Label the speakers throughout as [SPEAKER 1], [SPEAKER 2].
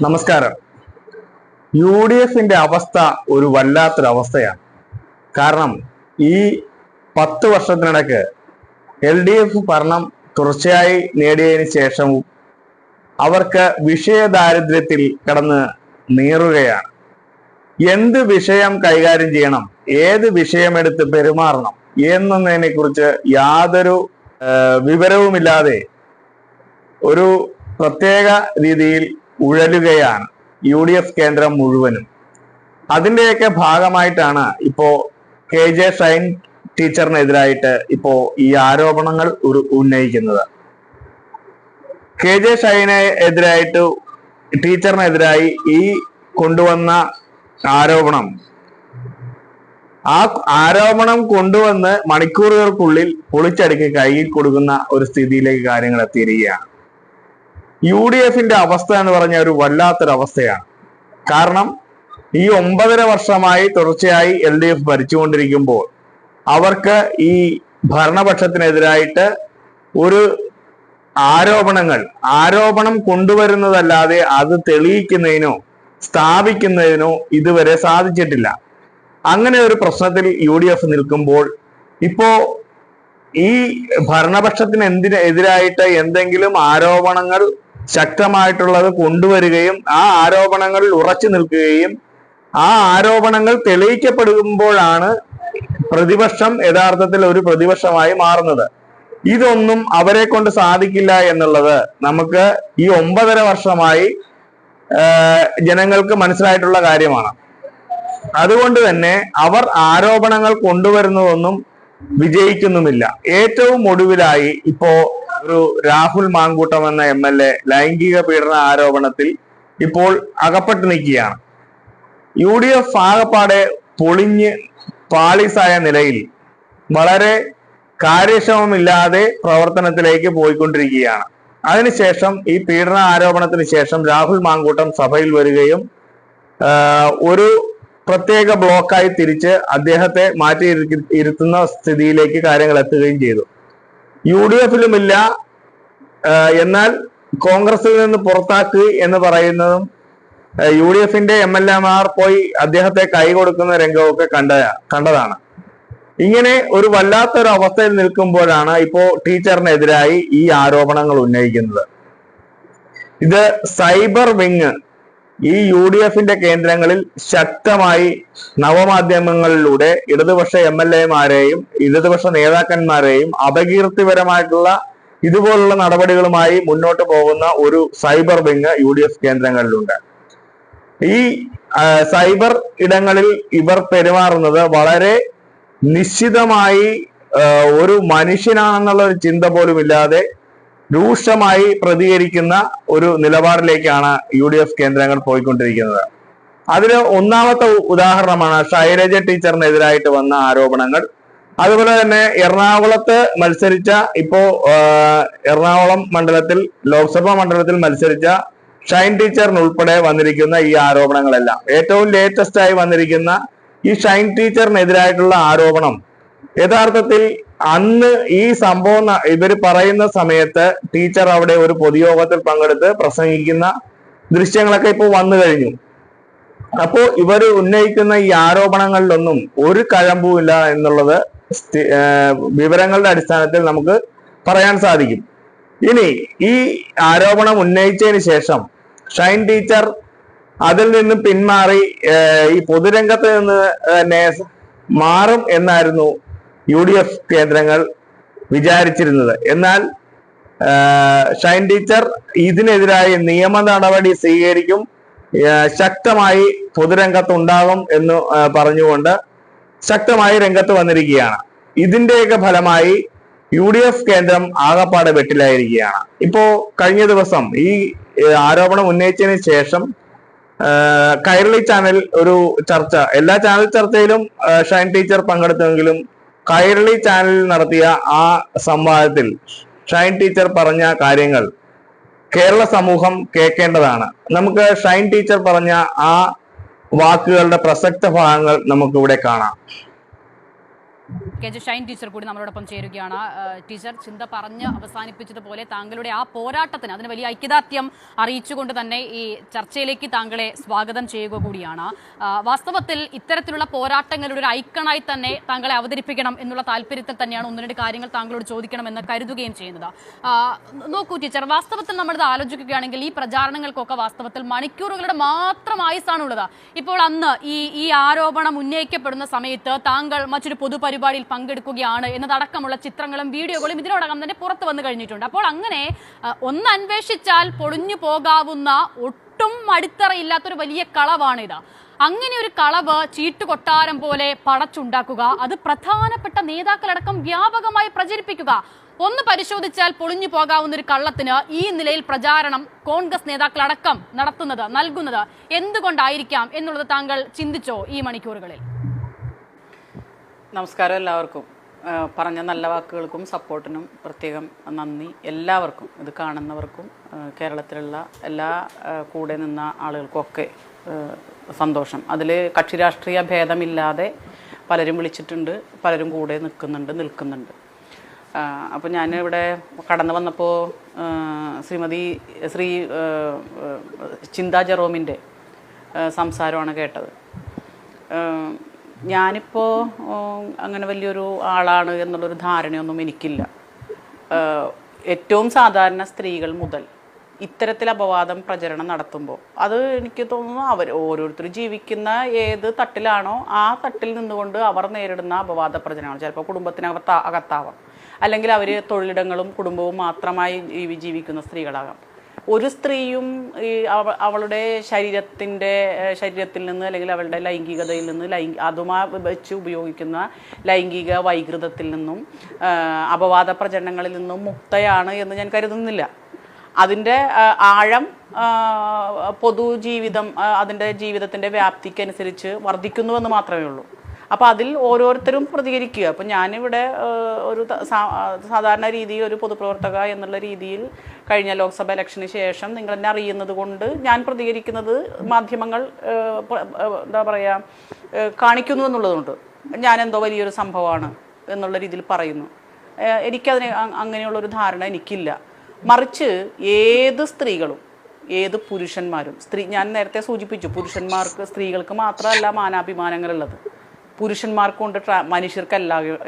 [SPEAKER 1] നമസ്കാരം. UDFിന്റെ അവസ്ഥ ഒരു വല്ലാത്തൊരവസ്ഥയാണ്. കാരണം ഈ 10 വർഷത്തിനിടയ്ക്ക് LDF ഭരണം തുടർച്ചയായി നേടിയതിനു ശേഷവും അവർക്ക് വിഷയദാരിദ്ര്യത്തിൽ കിടന്ന് നീറുകയാണ്. എന്ത് വിഷയം കൈകാര്യം ചെയ്യണം, ഏത് വിഷയമെടുത്ത് പെരുമാറണം എന്നതിനെ കുറിച്ച് യാതൊരു വിവരവുമില്ലാതെ ഒരു പ്രത്യേക രീതിയിൽ ഉഴലുകയാണ് UDF കേന്ദ്രം മുഴുവനും. അതിൻ്റെയൊക്കെ ഭാഗമായിട്ടാണ് ഇപ്പോ KJ ഷൈൻ ടീച്ചറിനെതിരായിട്ട് ഇപ്പോ ഈ ആരോപണങ്ങൾ ഉന്നയിക്കുന്നത്. KJ ഷൈനെ എതിരായിട്ട് ടീച്ചറിനെതിരായി ഈ കൊണ്ടുവന്ന ആരോപണം കൊണ്ടുവന്ന് മണിക്കൂറുകൾക്കുള്ളിൽ പൊളിച്ചടുക്കി കയ്യിൽ കൊടുക്കുന്ന ഒരു സ്ഥിതിയിലേക്ക് കാര്യങ്ങൾ എത്തിയിരിക്കുകയാണ്. UDFിന്റെ അവസ്ഥ എന്ന് പറഞ്ഞ ഒരു വല്ലാത്തൊരവസ്ഥയാണ്. കാരണം ഈ 9.5 വർഷമായി തുടർച്ചയായി LDF ഭരിച്ചുകൊണ്ടിരിക്കുമ്പോൾ അവർക്ക് ഈ ഭരണപക്ഷത്തിനെതിരായിട്ട് ഒരു ആരോപണം കൊണ്ടുവരുന്നതല്ലാതെ അത് തെളിയിക്കുന്നതിനോ സ്ഥാപിക്കുന്നതിനോ ഇതുവരെ സാധിച്ചിട്ടില്ല. അങ്ങനെ ഒരു പ്രശ്നത്തിൽ UDF നിൽക്കുമ്പോൾ ഇപ്പോ ഈ ഭരണപക്ഷത്തിന് എതിരായിട്ട് എന്തെങ്കിലും ആരോപണങ്ങൾ ശക്തമായിട്ടുള്ളത് കൊണ്ടുവരികയും ആ ആരോപണങ്ങളിൽ ഉറച്ചു നിൽക്കുകയും ആ ആരോപണങ്ങൾ തെളിയിക്കപ്പെടുമ്പോഴാണ് പ്രതിപക്ഷം യഥാർത്ഥത്തിൽ ഒരു പ്രതിപക്ഷമായി മാറുന്നത്. ഇതൊന്നും അവരെ കൊണ്ട് സാധിക്കില്ല എന്നുള്ളത് നമുക്ക് ഈ 9.5 വർഷമായി ജനങ്ങൾക്ക് മനസ്സിലായിട്ടുള്ള കാര്യമാണ്. അതുകൊണ്ട് തന്നെ അവർ ആരോപണങ്ങൾ കൊണ്ടുവരുന്നതൊന്നും വിജയിക്കുന്നുമില്ല. ഏറ്റവും ഒടുവിലായി ഇപ്പോ ഒരു രാഹുൽ മാങ്കൂട്ടം എന്ന MLA ലൈംഗിക പീഡന ആരോപണത്തിൽ ഇപ്പോൾ അകപ്പെട്ടു നിൽക്കുകയാണ്. UDF ആകപ്പാടെ പൊളിഞ്ഞ് പാളീസായ നിലയിൽ വളരെ കാര്യക്ഷമമില്ലാതെ പ്രവർത്തനത്തിലേക്ക് പോയിക്കൊണ്ടിരിക്കുകയാണ്. അതിനുശേഷം ഈ പീഡന ആരോപണത്തിന് ശേഷം രാഹുൽ മാങ്കൂട്ടം സഭയിൽ വരികയും ഒരു പ്രത്യേക ബ്ലോക്കായി തിരിച്ച് അദ്ദേഹത്തെ മാറ്റി ഇരുത്തുന്ന സ്ഥിതിയിലേക്ക് കാര്യങ്ങൾ എത്തുകയും ചെയ്തു. UDFിലുമില്ല, എന്നാൽ കോൺഗ്രസിൽ നിന്ന് പുറത്താക്കി എന്ന് പറയുന്നതും UDFിന്റെ MLAമാർ പോയി അദ്ദേഹത്തെ കൈ കൊടുക്കുന്ന രംഗമൊക്കെ കണ്ടതാണ്. ഇങ്ങനെ ഒരു വല്ലാത്തൊരു അവസ്ഥയിൽ നിൽക്കുമ്പോഴാണ് ഇപ്പോ ടീച്ചറിനെതിരായി ഈ ആരോപണങ്ങൾ ഉന്നയിക്കുന്നത്. ഇത് സൈബർ വിങ് ഈ UDFിന്റെ കേന്ദ്രങ്ങളിൽ ശക്തമായി നവമാധ്യമങ്ങളിലൂടെ ഇടതുപക്ഷ MLAമാരെയും ഇടതുപക്ഷ നേതാക്കന്മാരെയും അപകീർത്തിപരമായിട്ടുള്ള ഇതുപോലുള്ള നടപടികളുമായി മുന്നോട്ട് പോകുന്ന ഒരു സൈബർ വിങ് UDF കേന്ദ്രങ്ങളിലുണ്ട്. ഈ സൈബർ ഇടങ്ങളിൽ ഇവർ പെരുമാറുന്നത് വളരെ നിശ്ചിതമായി ഒരു മനുഷ്യനാണെന്നുള്ള ഒരു ചിന്ത പോലും ഇല്ലാതെ രൂക്ഷമായി പ്രതികരിക്കുന്ന ഒരു നിലപാടിലേക്കാണ് UDF കേന്ദ്രങ്ങൾ പോയിക്കൊണ്ടിരിക്കുന്നത്. അതിന് ഒന്നാമത്തെ ഉദാഹരണമാണ് ശൈലജ ടീച്ചറിനെതിരായിട്ട് വന്ന ആരോപണങ്ങൾ. അതുപോലെ തന്നെ എറണാകുളത്ത് മത്സരിച്ച എറണാകുളം മണ്ഡലത്തിൽ ലോക്സഭാ മണ്ഡലത്തിൽ മത്സരിച്ച ഷൈൻ ടീച്ചറിനുൾപ്പെടെ വന്നിരിക്കുന്ന ഈ ആരോപണങ്ങളെല്ലാം ഏറ്റവും ലേറ്റസ്റ്റ് ആയി വന്നിരിക്കുന്ന ഈ ഷൈൻ ടീച്ചറിനെതിരായിട്ടുള്ള ആരോപണം യഥാർത്ഥത്തിൽ അന്ന് ഈ സംഭവം ഇവര് പറയുന്ന സമയത്ത് ടീച്ചർ അവിടെ ഒരു പൊതുയോഗത്തിൽ പങ്കെടുത്ത് പ്രസംഗിക്കുന്ന ദൃശ്യങ്ങളൊക്കെ ഇപ്പോൾ വന്നു കഴിഞ്ഞു. അപ്പോ ഇവർ ഉന്നയിക്കുന്ന ഈ ആരോപണങ്ങളിലൊന്നും ഒരു കഴമ്പുമില്ല എന്നുള്ളത് വിവരങ്ങളുടെ അടിസ്ഥാനത്തിൽ നമുക്ക് പറയാൻ സാധിക്കും. ഇനി ഈ ആരോപണം ഉന്നയിച്ചതിന് ശേഷം ഷൈൻ ടീച്ചർ അതിൽ നിന്നും പിന്മാറി ഈ പൊതുരംഗത്ത് നിന്ന് തന്നെ മാറും എന്നായിരുന്നു UDF കേന്ദ്രങ്ങൾ വിചാരിച്ചിരുന്നത്. എന്നാൽ ഷൈൻ ടീച്ചർ ഇതിനെതിരായി നിയമ നടപടി സ്വീകരിക്കും, ശക്തമായി പൊതുരംഗത്തുണ്ടാകും എന്ന് പറഞ്ഞുകൊണ്ട് ശക്തമായി രംഗത്ത് വന്നിരിക്കുകയാണ്. ഇതിന്റെയൊക്കെ ഫലമായി UDF കേന്ദ്രം ആകപ്പാടെ വെട്ടിലായിരിക്കുകയാണ്. ഇപ്പോ കഴിഞ്ഞ ദിവസം ഈ ആരോപണം ഉന്നയിച്ചതിന് ശേഷം കൈരളി ചാനൽ ഒരു ചർച്ച, എല്ലാ ചാനൽ ചർച്ചയിലും ഷൈൻ ടീച്ചർ പങ്കെടുത്തെങ്കിലും കൈരളി ചാനലിൽ നടത്തിയ ആ സംവാദത്തിൽ ഷൈൻ ടീച്ചർ പറഞ്ഞ കാര്യങ്ങൾ കേരള സമൂഹം കേൾക്കേണ്ടതാണ്. നമുക്ക് ഷൈൻ ടീച്ചർ പറഞ്ഞ ആ വാക്കുകളുടെ പ്രസക്ത ഭാഗങ്ങൾ നമുക്കിവിടെ കാണാം.
[SPEAKER 2] KJ ഷൈൻ ടീച്ചർ കൂടി നമ്മളോടൊപ്പം ചേരുകയാണ്. ടീച്ചർ, ചിന്ത പറഞ്ഞ് അവസാനിപ്പിച്ചതുപോലെ താങ്കളുടെ ആ പോരാട്ടത്തിന് അതിന് വലിയ ഐക്യദാർഢ്യം അറിയിച്ചുകൊണ്ട് തന്നെ ഈ ചർച്ചയിലേക്ക് താങ്കളെ സ്വാഗതം ചെയ്യുക കൂടിയാണ്. വാസ്തവത്തിൽ ഇത്തരത്തിലുള്ള പോരാട്ടങ്ങളുടെ ഒരു ഐക്കണായി തന്നെ താങ്കളെ അവതരിപ്പിക്കണം എന്നുള്ള താല്പര്യത്തിൽ തന്നെയാണ് ഒന്ന് രണ്ട് കാര്യങ്ങൾ താങ്കളോട് ചോദിക്കണമെന്ന് കരുതുകയും ചെയ്യുന്നത്. നോക്കൂ ടീച്ചർ, വാസ്തവത്തിൽ നമ്മളിത് ആലോചിക്കുകയാണെങ്കിൽ ഈ പ്രചാരണങ്ങൾക്കൊക്കെ വാസ്തവത്തിൽ മണിക്കൂറുകളുടെ മാത്രം ആയുസ്സാണുള്ളത്. ഇപ്പോൾ അന്ന് ഈ ആരോപണം ഉന്നയിക്കപ്പെടുന്ന സമയത്ത് താങ്കൾ മറ്റൊരു പൊതുപരിപാടിയിൽ പങ്കെടുക്കുകയാണ് എന്നതടക്കമുള്ള ചിത്രങ്ങളും വീഡിയോകളും ഇതിനോടകം തന്നെ പുറത്തു വന്നു കഴിഞ്ഞിട്ടുണ്ട്. അപ്പോൾ അങ്ങനെ ഒന്ന് അന്വേഷിച്ചാൽ പൊളിഞ്ഞു പോകാവുന്ന ഒട്ടും അടിത്തറയില്ലാത്തൊരു വലിയ കളവാണിത്. അങ്ങനെ ഒരു കളവ് ചീട്ടുകൊട്ടാരം പോലെ പടച്ചുണ്ടാക്കുക, അത് പ്രധാനപ്പെട്ട നേതാക്കളടക്കം വ്യാപകമായി പ്രചരിപ്പിക്കുക, ഒന്ന് പരിശോധിച്ചാൽ പൊളിഞ്ഞു പോകാവുന്ന ഒരു കള്ളത്തിന് ഈ നിലയിൽ പ്രചാരണം കോൺഗ്രസ് നേതാക്കളടക്കം നൽകുന്നത് എന്തുകൊണ്ടായിരിക്കാം എന്നുള്ളത് താങ്കൾ ചിന്തിച്ചോ ഈ മണിക്കൂറുകളിൽ?
[SPEAKER 3] നമസ്കാരം എല്ലാവർക്കും. പറഞ്ഞ നല്ല വാക്കുകൾക്കും സപ്പോർട്ടിനും പ്രത്യേകം നന്ദി. എല്ലാവർക്കും, ഇത് കാണുന്നവർക്കും കേരളത്തിലുള്ള എല്ലാ കൂടെ നിന്ന ആളുകൾക്കൊക്കെ സന്തോഷം. അതിൽ കക്ഷി രാഷ്ട്രീയ ഭേദമില്ലാതെ പലരും വിളിച്ചിട്ടുണ്ട്, പലരും കൂടെ നിൽക്കുന്നുണ്ട്. അപ്പോൾ ഞാൻ ഇവിടെ കടന്നു വന്നപ്പോൾ ശ്രീ ചിന്താ ജെറോമിൻ്റെ സംസാരമാണ് കേട്ടത്. ഞാനിപ്പോൾ അങ്ങനെ വലിയൊരു ആളാണ് എന്നുള്ളൊരു ധാരണയൊന്നും എനിക്കില്ല. ഏറ്റവും സാധാരണ സ്ത്രീകൾ മുതൽ ഇത്തരത്തിൽ അപവാദം പ്രചരണം നടത്തുമ്പോൾ അത് എനിക്ക് തോന്നുന്നു ഓരോരുത്തർ ജീവിക്കുന്ന ഏത് തട്ടിലാണോ ആ തട്ടിൽ നിന്നുകൊണ്ട് അവർ നേരിടുന്ന അപവാദ പ്രചരണങ്ങൾ ചിലപ്പോൾ കുടുംബത്തിനകത്താവാം, അല്ലെങ്കിൽ അവർ തൊഴിലിടങ്ങളും കുടുംബവും മാത്രമായി ജീവിക്കുന്ന സ്ത്രീകളാകാം. ഒരു സ്ത്രീയും ഈ അവളുടെ ശരീരത്തിൽ നിന്ന് അല്ലെങ്കിൽ അവളുടെ ലൈംഗികതയിൽ നിന്ന് അതുമായി വെച്ച് ഉപയോഗിക്കുന്ന ലൈംഗിക വൈകൃതത്തിൽ നിന്നും അപവാദ പ്രചരണങ്ങളിൽ നിന്നും മുക്തയാണ് എന്ന് ഞാൻ കരുതുന്നില്ല. അതിൻ്റെ ആഴം പൊതുജീവിതം അതിൻ്റെ ജീവിതത്തിൻ്റെ വ്യാപ്തിക്കനുസരിച്ച് വർദ്ധിക്കുന്നുവെന്ന് മാത്രമേ ഉള്ളൂ. അപ്പോൾ അതിൽ ഓരോരുത്തരും പ്രതികരിക്കുക. അപ്പം ഞാനിവിടെ ഒരു സാധാരണ രീതിയിൽ ഒരു പൊതുപ്രവർത്തക എന്നുള്ള രീതിയിൽ കഴിഞ്ഞ ലോക്സഭ ഇലക്ഷന് ശേഷം നിങ്ങൾ എന്നെ അറിയുന്നത് കൊണ്ട് ഞാൻ പ്രതികരിക്കുന്നത് മാധ്യമങ്ങൾ എന്താ പറയുക കാണിക്കുന്നു എന്നുള്ളതുകൊണ്ട് ഞാൻ എന്തോ വലിയൊരു സംഭവമാണ് എന്നുള്ള രീതിയിൽ പറയുന്നു. എനിക്കതിന് അങ്ങനെയുള്ളൊരു ധാരണ എനിക്കില്ല. മറിച്ച് ഏത് സ്ത്രീകളും ഏത് പുരുഷന്മാരും ഞാൻ നേരത്തെ സൂചിപ്പിച്ചു, സ്ത്രീകൾക്ക് മാത്രമല്ല മാനാഭിമാനങ്ങളുള്ളത്, പുരുഷന്മാർക്കുണ്ട്, മനുഷ്യർക്ക്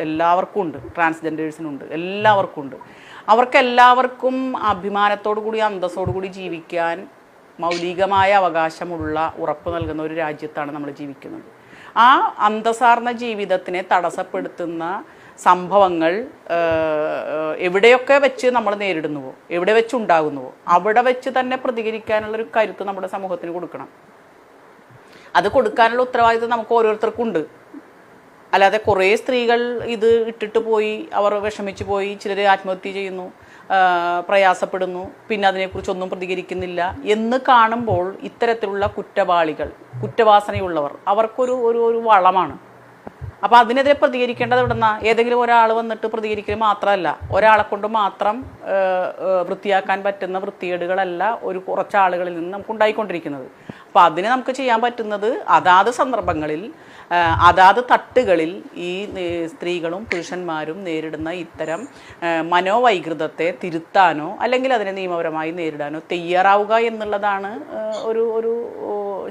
[SPEAKER 3] എല്ലാവർക്കും ഉണ്ട്, ട്രാൻസ്ജെൻഡേഴ്സിനുണ്ട്, എല്ലാവർക്കും ഉണ്ട്. അവർക്കെല്ലാവർക്കും അഭിമാനത്തോടു കൂടി അന്തസ്സോടു കൂടി ജീവിക്കാൻ മൗലികമായ അവകാശമുള്ള ഉറപ്പ് നൽകുന്ന ഒരു രാജ്യത്താണ് നമ്മൾ ജീവിക്കുന്നത്. ആ അന്തസ്സാർന്ന ജീവിതത്തിനെ തടസ്സപ്പെടുത്തുന്ന സംഭവങ്ങൾ എവിടെയൊക്കെ വെച്ച് നമ്മൾ നേരിടുന്നുവോ, എവിടെ വെച്ചുണ്ടാകുന്നുവോ അവിടെ വെച്ച് തന്നെ പ്രതികരിക്കാനുള്ളൊരു കരുത്ത് നമ്മുടെ സമൂഹത്തിന് കൊടുക്കണം. അത് കൊടുക്കാനുള്ള ഉത്തരവാദിത്വം നമുക്ക് ഓരോരുത്തർക്കും ഉണ്ട്. അല്ലാതെ കുറേ സ്ത്രീകൾ ഇത് ഇട്ടിട്ട് പോയി, അവർ വിഷമിച്ചു പോയി, ചിലർ ആത്മഹത്യ ചെയ്യുന്നു, പ്രയാസപ്പെടുന്നു, പിന്നെ അതിനെക്കുറിച്ചൊന്നും പ്രതികരിക്കുന്നില്ല എന്ന് കാണുമ്പോൾ ഇത്തരത്തിലുള്ള കുറ്റവാസനയുള്ളവർ അവർക്കൊരു ഒരു വളമാണ്. അപ്പോൾ അതിനെതിരെ പ്രതികരിക്കേണ്ടത് എവിടുന്ന? ഏതെങ്കിലും ഒരാൾ വന്നിട്ട് പ്രതികരിക്കുക മാത്രമല്ല, ഒരാളെ കൊണ്ട് മാത്രം വൃത്തിയാക്കാൻ പറ്റുന്ന വൃത്തികേടുകളല്ല കുറച്ച് ആളുകളിൽ നിന്ന് നമുക്ക് ഉണ്ടായിക്കൊണ്ടിരിക്കുന്നത്. അപ്പോൾ അതിന് നമുക്ക് ചെയ്യാൻ പറ്റുന്നത് അതാത് സന്ദർഭങ്ങളിൽ അതാത് തട്ടുകളിൽ ഈ സ്ത്രീകളും പുരുഷന്മാരും നേരിടുന്ന ഇത്തരം മനോവൈകൃതത്തെ തിരുത്താനോ അല്ലെങ്കിൽ അതിനെ നിയമപരമായി നേരിടാനോ തയ്യാറാവുക എന്നുള്ളതാണ് ഒരു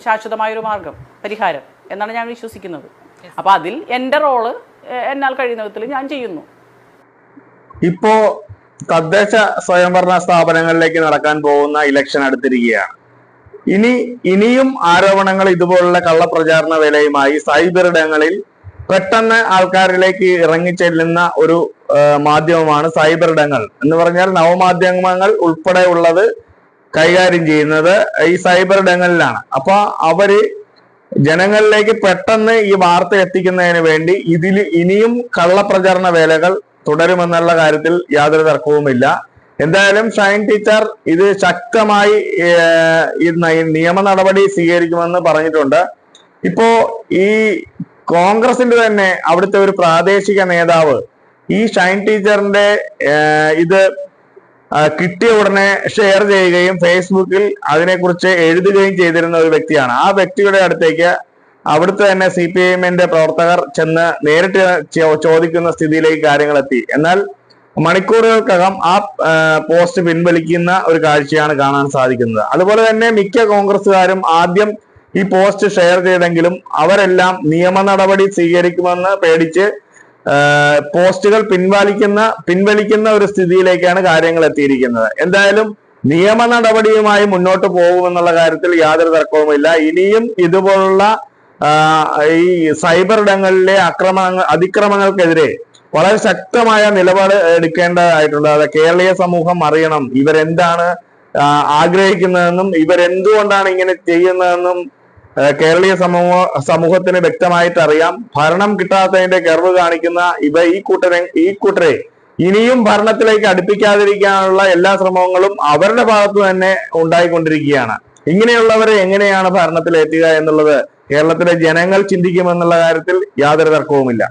[SPEAKER 3] ശാശ്വതമായൊരു മാർഗം, പരിഹാരം എന്നാണ് ഞാൻ വിശ്വസിക്കുന്നത്. അപ്പൊ അതിൽ എന്റെ റോള് എന്നാൽ കഴിയുന്ന വിധത്തിൽ ഞാൻ ചെയ്യുന്നു.
[SPEAKER 1] ഇപ്പോ തദ്ദേശ സ്വയംഭരണ സ്ഥാപനങ്ങളിലേക്ക് നടക്കാൻ പോകുന്ന ഇലക്ഷൻ അടുത്തിരിക്കുകയാണ്. ഇനിയും ആരോപണങ്ങൾ ഇതുപോലുള്ള കള്ളപ്രചാരണ വേലയുമായി സൈബർ ഇടങ്ങളിൽ പെട്ടെന്ന് ആൾക്കാരിലേക്ക് ഇറങ്ങിച്ചെല്ലുന്ന ഒരു മാധ്യമമാണ് സൈബർ ഇടങ്ങൾ എന്ന് പറഞ്ഞാൽ. നവമാധ്യമങ്ങൾ ഉൾപ്പെടെ ഉള്ളത് കൈകാര്യം ചെയ്യുന്നത് ഈ സൈബർ ഇടങ്ങളിലാണ്. അപ്പൊ അവര് ജനങ്ങളിലേക്ക് പെട്ടെന്ന് ഈ വാർത്ത എത്തിക്കുന്നതിന് വേണ്ടി ഇനിയും കള്ളപ്രചാരണ വേലകൾ തുടരുമെന്നുള്ള കാര്യത്തിൽ യാതൊരു തർക്കവുമില്ല. എന്തായാലും ഷൈൻ ടീച്ചർ ഇത് ശക്തമായി നിയമ നടപടി സ്വീകരിക്കുമെന്ന് പറഞ്ഞിട്ടുണ്ട്. ഇപ്പോ ഈ കോൺഗ്രസിന്റെ തന്നെ അവിടുത്തെ ഒരു പ്രാദേശിക നേതാവ് ഈ ഷൈൻ ടീച്ചറിന്റെ ഇത് കിട്ടിയ ഉടനെ ഷെയർ ചെയ്യുകയും ഫേസ്ബുക്കിൽ അതിനെക്കുറിച്ച് എഴുതുകയും ചെയ്തിരുന്ന ഒരു വ്യക്തിയാണ്. ആ വ്യക്തിയുടെ അടുത്തേക്ക് അവിടുത്തെ തന്നെ CPIM-ന്റെ പ്രവർത്തകർ ചെന്ന് നേരിട്ട് ചോദിക്കുന്ന സ്ഥിതിയിലേക്ക് കാര്യങ്ങൾ എത്തി. എന്നാൽ മണിക്കൂറുകൾക്കകം ആ പോസ്റ്റ് പിൻവലിക്കുന്ന ഒരു കാഴ്ചയാണ് കാണാൻ സാധിക്കുന്നത്. അതുപോലെ തന്നെ മിക്ക കോൺഗ്രസ്സുകാരും ആദ്യം ഈ പോസ്റ്റ് ഷെയർ ചെയ്തെങ്കിലും അവരെല്ലാം നിയമ നടപടി സ്വീകരിക്കുമെന്ന് പേടിച്ച് പോസ്റ്റുകൾ പിൻവലിക്കുന്ന ഒരു സ്ഥിതിയിലേക്കാണ് കാര്യങ്ങൾ എത്തിയിരിക്കുന്നത്. എന്തായാലും നിയമ നടപടിയുമായി മുന്നോട്ട് പോകുമെന്നുള്ള കാര്യത്തിൽ യാതൊരു തർക്കവുമില്ല. ഇനിയും ഇതുപോലുള്ള ഈ സൈബർ ഇടങ്ങളിലെ അതിക്രമങ്ങൾക്കെതിരെ വളരെ ശക്തമായ നിലപാട് എടുക്കേണ്ടതായിട്ടുണ്ട്. അത് കേരളീയ സമൂഹം അറിയണം ഇവരെന്താണ് ആഗ്രഹിക്കുന്നതെന്നും ഇവരെന്തുകൊണ്ടാണ് ഇങ്ങനെ ചെയ്യുന്നതെന്നും കേരളീയ സമൂഹത്തിന് വ്യക്തമായിട്ട് അറിയാം. ഭരണം കിട്ടാത്തതിന്റെ ഗർവ് കാണിക്കുന്ന ഈ കൂട്ടരെ ഇനിയും ഭരണത്തിലേക്ക് അടുപ്പിക്കാതിരിക്കാനുള്ള എല്ലാ ശ്രമങ്ങളും അവരുടെ ഭാഗത്ത് തന്നെ ഉണ്ടായിക്കൊണ്ടിരിക്കുകയാണ്. ഇങ്ങനെയുള്ളവരെ എങ്ങനെയാണ് ഭരണത്തിലെത്തുക എന്നുള്ളത് കേരളത്തിലെ ജനങ്ങൾ ചിന്തിക്കുമെന്നുള്ള കാര്യത്തിൽ യാതൊരു തർക്കവുമില്ല.